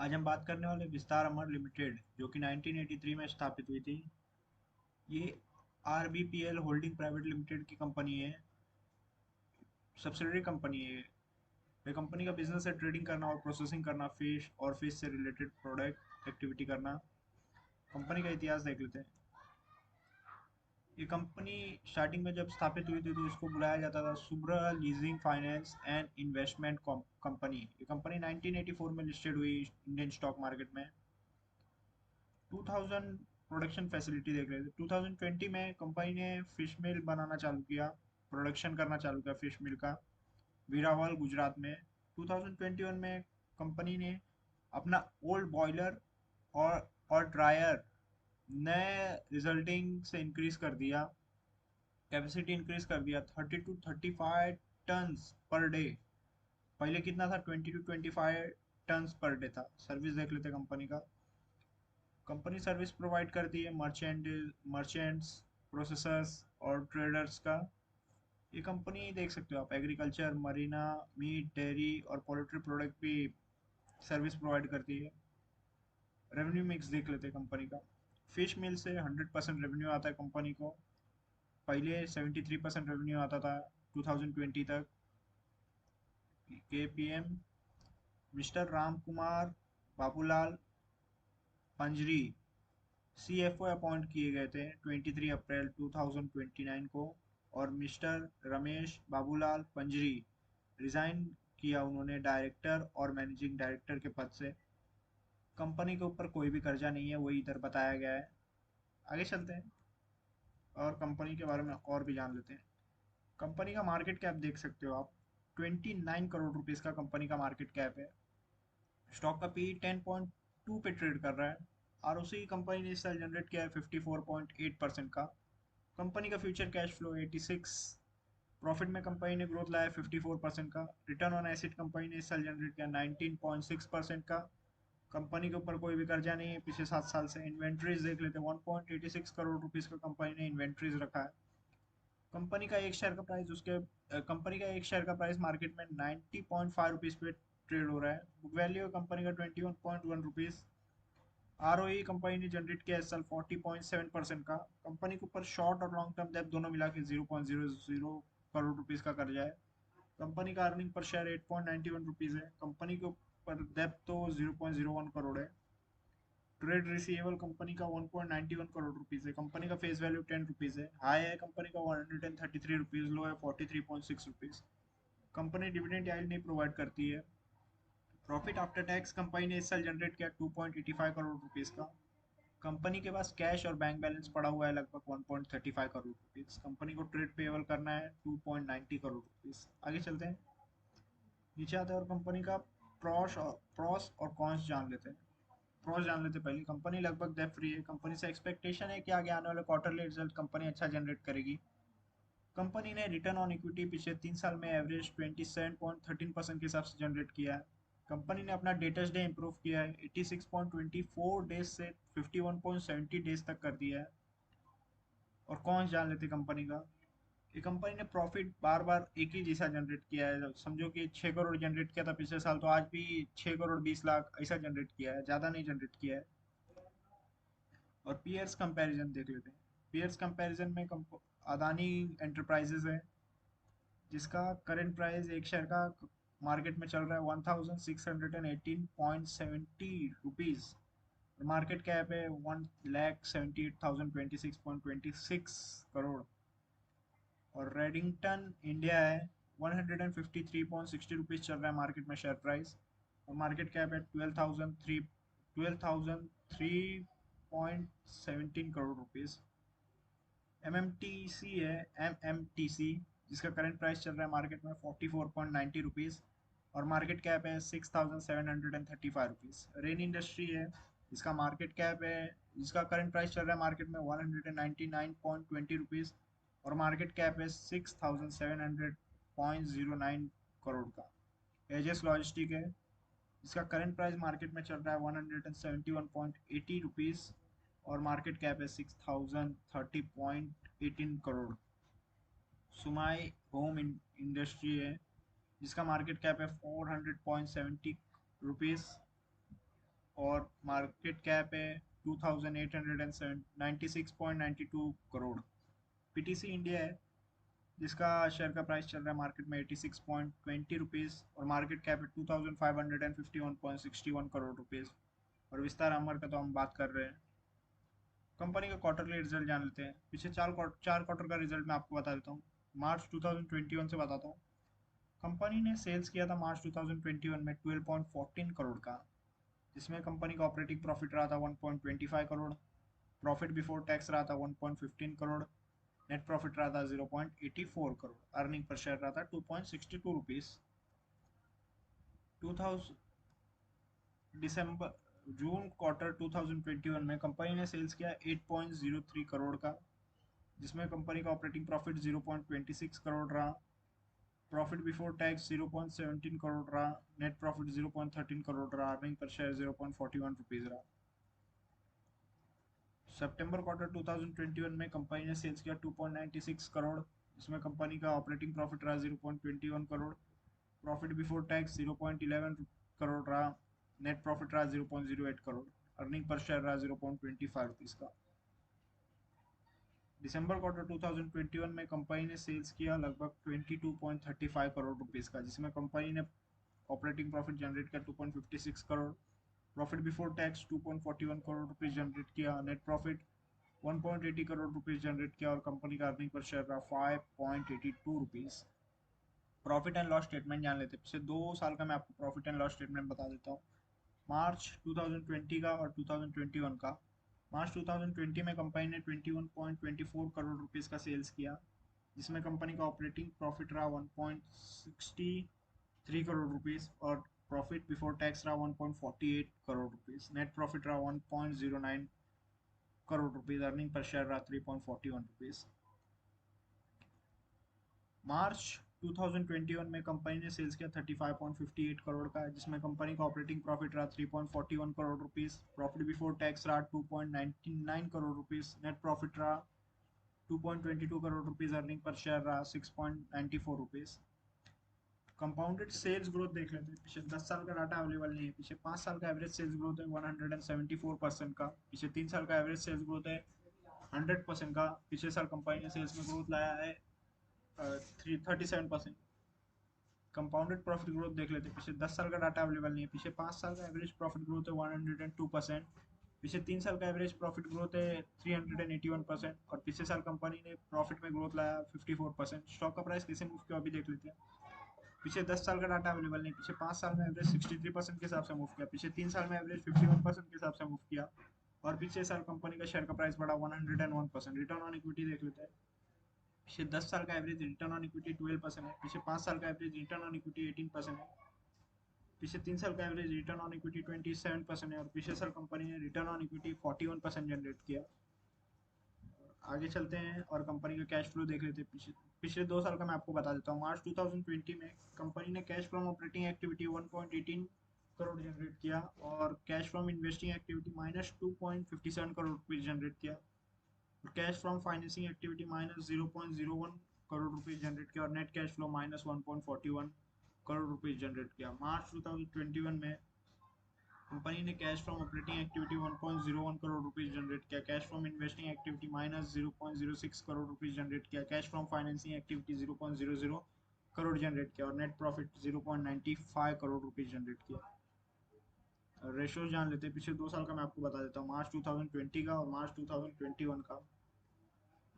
आज हम बात करने वाले विस्तार अमर लिमिटेड जो कि 1983 में स्थापित हुई थी। ये आरबीपीएल होल्डिंग प्राइवेट लिमिटेड की कंपनी है, सब्सिडरी कंपनी है। ये कंपनी का बिजनेस है ट्रेडिंग करना और प्रोसेसिंग करना, फिश और फिश से रिलेटेड प्रोडक्ट एक्टिविटी करना। कंपनी का इतिहास देख लेते हैं। ये कंपनी स्टार्टिंग में जब स्थापित हुई थी तो इसको बुलाया जाता था Subra leasing finance and investment company. ये कंपनी 1984 में लिस्टेड हुई इंडियन स्टॉक मार्केट में। 2000 प्रोडक्शन फैसिलिटी देख रहे थे। 2020 में कंपनी ने फिश मिल बनाना चालू किया, प्रोडक्शन करना चालू किया फिश मिल का, वीरावल गुजरात में। 2021 में कंपनी ने अपना ओल्ड बॉयलर और ड्रायर नए रिजल्टिंग से इंक्रीज कर दिया, कैपेसिटी इंक्रीज कर दिया 30 to 35 टन्स पर डे। पहले कितना था? 20 to 25 टन्स पर डे था। सर्विस देख लेते कंपनी का। कंपनी सर्विस प्रोवाइड करती है मर्चेंट्स, प्रोसेसर्स और ट्रेडर्स का। ये कंपनी देख सकते हो आप एग्रीकल्चर, मरीना, मीट, डेयरी और पोल्ट्री प्रोडक्ट भी सर्विस प्रोवाइड करती है। रेवेन्यू मिक्स देख लेते हैं कंपनी का। फिश मिल से 100% रेवेन्यू आता है कंपनी को। पहले 73% रेवेन्यू आता था 2020 तक। KPM mister Ram Kumar Babulal Panjari CFO appoint किए गए थे 23 अप्रैल 2029 को। और मिस्टर रमेश बाबूलाल पंजरी रिजाइन किया उन्होंने डायरेक्टर और मैनेजिंग डायरेक्टर के पद से। कंपनी के ऊपर कोई भी कर्जा नहीं है, वही इधर बताया गया है। आगे चलते हैं और कंपनी के बारे में और भी जान लेते हैं। कंपनी का मार्केट कैप देख सकते हो आप, 29 करोड़ रुपीज़ का कंपनी का मार्केट कैप है। स्टॉक का पी 10.2 पे ट्रेड कर रहा है। और उसी कंपनी ने इस साल जनरेट किया है 54.8% का। कंपनी का फ्यूचर कैश फ्लो 86। प्रॉफिट में कंपनी ने ग्रोथ लाया 54% का। रिटर्न ऑन एसिड कंपनी ने इस साल जनरेट किया 19.6% का। कंपनी के ऊपर कोई भी कर्जा नहीं है पिछले 7 साल से। इन्वेंट्रीज देख लेते हैं, 1.86 करोड़ रुपीज़ का कंपनी ने इन्वेंट्रीज रखा है। कंपनी का एक शेयर का प्राइस कंपनी का एक शेयर का प्राइस मार्केट में 90.5 रुपीज़ पे ट्रेड हो रहा है। बुक वैल्यू है कंपनी का 21.1 रुपीज़। आरओई कंपनी ने जनरेट किया इस साल 40.7% का। कंपनी के ऊपर शॉर्ट और लॉन्ग टर्म डेब्ट दोनों मिला के 0.00 करोड़ रुपीज़ का कर्जा है। कंपनी का अर्निंग पर शेयर 8.91 रुपीज़ है। कंपनी के ऊपर डेब्ट तो 0.01 करोड़ है। ट्रेड रिसीवेबल कंपनी का 1.91 करोड़ रुपीज़ है। कंपनी का फेस वैल्यू 10 रुपीज़ है। हाई है कंपनी का 133 रुपीज़, लो है 43.6 रुपीज़। कंपनी डिविडेंड याइल्ड नहीं प्रोवाइड करती है। प्रॉफिट आफ्टर टैक्स कंपनी ने इस साल जनरेट किया 2.85 करोड़ रुपीज़ का। कंपनी के पास कैश और बैंक बैलेंस पड़ा हुआ है लगभग 1.35 करोड़ रुपीज़। कंपनी को ट्रेड पेबल करना है 2.90 करोड़ रुपीज़। आगे चलते हैं, नीचे आते हैं और कंपनी का प्रॉस और कॉन्स जान लेते हैं। प्रॉस जान लेते हैं पहले। कंपनी लगभग डेट फ्री है। कंपनी से एक्सपेक्टेशन है कि आगे आने वाले क्वार्टरली रिजल्ट कंपनी अच्छा जनरेट करेगी। कंपनी ने रिटर्न ऑन इक्विटी पिछले 3 साल में एवरेज 27.13% के हिसाब से जनरेट किया है। कंपनी ने अपना डेटर्स डे इंप्रूव किया है 86.24 डेज से 51.70 डेज तक कर दिया है। और कौन जान लेते कंपनी का। ये कंपनी ने प्रॉफिट बार बार एक ही जैसा जनरेट किया है। समझो कि 6 करोड़ जनरेट किया था पिछले साल, तो आज भी 6 करोड़ 20 लाख ऐसा जनरेट किया है, ज़्यादा नहीं जनरेट किया है। और पीयर्स कंपैरिजन देख लेते हैं। पीयर्स कंपैरिजन में अदानी एंटरप्राइजेज है, जिसका करंट प्राइस एक शेयर का मार्केट में चल रहा है 1618.70 रुपीज़। मार्केट कैप है 1,78,026.26 करोड़। और रेडिंगटन इंडिया है 153.60 रुपीज़ चल रहा है मार्केट में शेयर प्राइस। और मार्केट कैप है 12,003.17 करोड़ रुपीज़। MMTC है, MMTC, जिसका करंट प्राइस चल रहा है मार्केट में 44.90 रुपीज़। और मार्केट कैप है 6,735 रुपीज़। रेन इंडस्ट्री है, जिसका मार्केट कैप है, जिसका करंट प्राइस चल रहा है मार्केट में 199.20 रुपीज़। और मार्केट कैप है 6,700.09 करोड़ का। एजेस लॉजिस्टिक है, जिसका करंट प्राइस मार्केट में चल रहा है 171.80 रुपीज़। और मार्केट कैप है 6,030.18 करोड़। सुमाई होम इंडस्ट्री है, जिसका मार्केट कैप है 400.70 रुपीज़। और मार्केट कैप है 2896.92 करोड़। पीटीसी इंडिया है जिसका शेयर का प्राइस चल रहा है मार्केट में 86.20 रुपीज़ और मार्केट कैप है 2551.61 करोड़ रुपीज़। और विस्तार अमर का तो हम बात कर रहे हैं। कंपनी का क्वार्टरली रिजल्ट जान लेते हैं। पिछले चार क्वार्टर का रिजल्ट मैं आपको बता देता हूँ। मार्च 2021 से बताता हूँ। कंपनी ने सेल्स किया था मार्च 2021 में 12.14 करोड़ का, जिसमें कंपनी का ऑपरेटिंग प्रॉफिट रहा था 1.25 करोड़, प्रॉफिट बिफोर टैक्स रहा था 1.15 करोड़, नेट प्रॉफिट रहा था 0.84 करोड़, अर्निंग पर शेयर रहा था 2.62 रुपीज़। 2000 दिसंबर जून क्वार्टर 2021 में कंपनी ने सेल्स किया 8.03 करोड़ का, जिसमें कंपनी का ऑपरेटिंग प्रॉफिट 0.26 करोड़ रहा, प्रॉफिट बिफोर टैक्स 0.17 करोड़ रहा, नेट प्रॉफिट 0.13 करोड़ रहा, अर्निंग पर शेयर 0.41 रुपीज़ रहा। सितंबर क्वार्टर 2021 में कंपनी ने सेल्स किया 2.96 करोड़, जिसमें कंपनी का ऑपरेटिंग प्रॉफिट रहा 0.21 crore, profit before tax 0.11 crore रहा, नेट प्रॉफिट रहा 0.08 करोड़, अर्निंग पर शेयर रहा 0.25 रुपीज़ का। दिसंबर क्वार्टर 2021 में कंपनी ने सेल्स किया लगभग 22.35 करोड़ रुपीज़ का, जिसमें कंपनी ने ऑपरेटिंग प्रॉफिट जनरेट किया 2.56 crore, profit before tax 2.41 crore rupees generate किया, net profit 1.80 crore rupees generate किया और कंपनी का अर्निंग पर शेयर रहा 5.82 rupees. Profit and loss statement जान लेते हैं। पिछले 2 साल का मैं आपको प्रॉफिट एंड लॉस स्टेटमेंट बता देता हूँ, मार्च 2020 का और 2021 का। मार्च 2020 में कंपनी ने 21.24 करोड़ रुपीज़ का सेल्स किया, जिसमें कंपनी का ऑपरेटिंग प्रॉफिट रहा 1.63 करोड़ रुपीज़ और प्रॉफिट बिफोर टैक्स रहा 1.48 करोड़ रुपीज़, नेट प्रॉफिट रहा 1.09 crore rupees, earning per share रहा 3.41 रुपीज़। मार्च 2021 में कंपनी ने सेल्स किया 35.58 करोड़ का, जिसमें कंपनी का ऑपरेटिंग प्रॉफिट रहा 3.41 crore rupees, profit before tax रहा 2.99 करोड़ रुपीज़, नेट प्रॉफिट रहा 2.22 crore rupees, earning per share रहा 6.94 रुपीज़। कंपाउंडेड सेल्स ग्रोथ देख लेते हैं। पिछले 10 साल का डाटा अवेलेबल नहीं है। पिछले 5 साल का एवरेज सेल्स ग्रोथ है 174% का। पिछले 3 साल का एवरेज सेल्स ग्रोथ है 100% का। पिछले साल कंपनी ने सेल्स में ग्रोथ लाया है 37%। कंपाउंडेड प्रॉफिट ग्रोथ देख लेते हैं। पिछले 10 साल का डाटा अवेलेबल नहीं है। पिछले 5 साल का एवरेज प्रॉफिट ग्रोथ है 102%। पिछले 3 साल का एवरेज प्रॉफिट ग्रोथ है 381% और पिछले साल कंपनी ने प्रॉफिट में ग्रोथ लाया 54%। स्टॉक का प्राइस कैसे मूव किया अभी देख लेते हैं। पिछले 10 साल का डाटा अवेलेबल नहीं। पिछले 5 साल में एवरेज 63% के हिसाब से मूव किया। पिछले 3 साल में एवरेज 51% के हिसाब से मूव किया और पिछले साल कंपनी का शेयर का प्राइस बढ़ा 101%। रिटर्न ऑन इक्विटी देख लेते हैं। पिछले 10 साल का एवरेज रिटर्न ऑन इक्विटी 12% है। पिछले 5 साल का एवरेज रिटर्न ऑन इक्विटी 18% है। पिछले 3 साल का एवरेज रिटर्न ऑन इक्विटी 27% है और पिछले साल कंपनी ने रिटर्न ऑन इक्विटी 41% जनरेट किया। आगे चलते हैं और कंपनी का कैश फ्लो देख लेते हैं। पिछले 2 साल का मैं आपको बता देता हूँ। मार्च 2020 में कंपनी ने cash from operating activity 1.18 crore generate किया और cash from investing activity -2.57 crore rupees generate किया। Cash from financing activity -0.01 crore rupees generate किया और net cash flow -1.41 crore rupees generate किया। मार्च 2021 में कंपनी ने cash from operating activity 1.01 crore rupees generate किया, cash from investing activity -0.06 crore rupees generate किया, cash from financing activity 0.00 crore generate किया और net profit 0.95 crore rupees generate किया। रेशो जान लेते हैं। पिछले 2 साल का मैं आपको बता देता हूँ, मार्च 2020 का और मार्च 2021 का।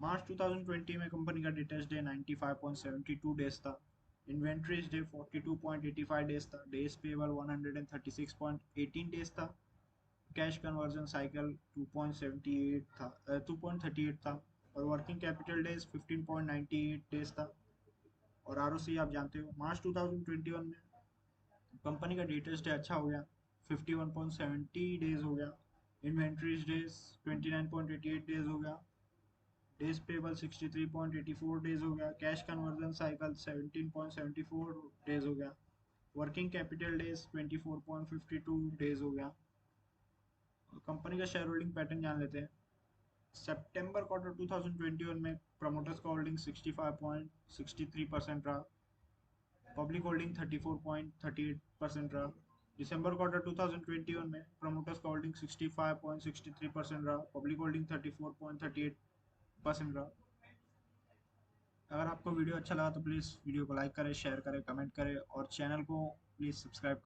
मार्च 2020 में कंपनी का डेटर्स डे 95.72 डेज था, इन्वेंट्रीज डे 42.85 डेज था, डेज पेबल 136.18 डेज था, कैश कन्वर्जन साइकिल 2.38 था और वर्किंग कैपिटल डेज 15.98 डेज था। और आरओसी आप जानते हो। मार्च 2021 में कंपनी का डेटर्स डे अच्छा हो गया, 51.70 डेज हो गया, इन्वेंट्रीज डेज 29.88 डेज हो गया, डेज पेबल 63.84 डेज हो गया, कैश कन्वर्जन साइकिल 17.74 डेज हो गया, वर्किंग कैपिटल डेज 24.52 डेज हो गया। कंपनी का शेयर होल्डिंग पैटर्न जान लेते हैं। सितंबर क्वार्टर 2021 में प्रमोटर्स का होल्डिंग 65.63% रहा, पब्लिक होल्डिंग 34.38% रहा, दिसंबर क्वार्टर 2021 में प्रमोटर्स का होल्डिंग 65.63% रहा, पब्लिक होल्डिंग 34.38% रहा। अगर आपको वीडियो अच्छा लगा तो प्लीज़ वीडियो को लाइक करें, शेयर करें, कमेंट करें और चैनल को प्लीज़ सब्सक्राइब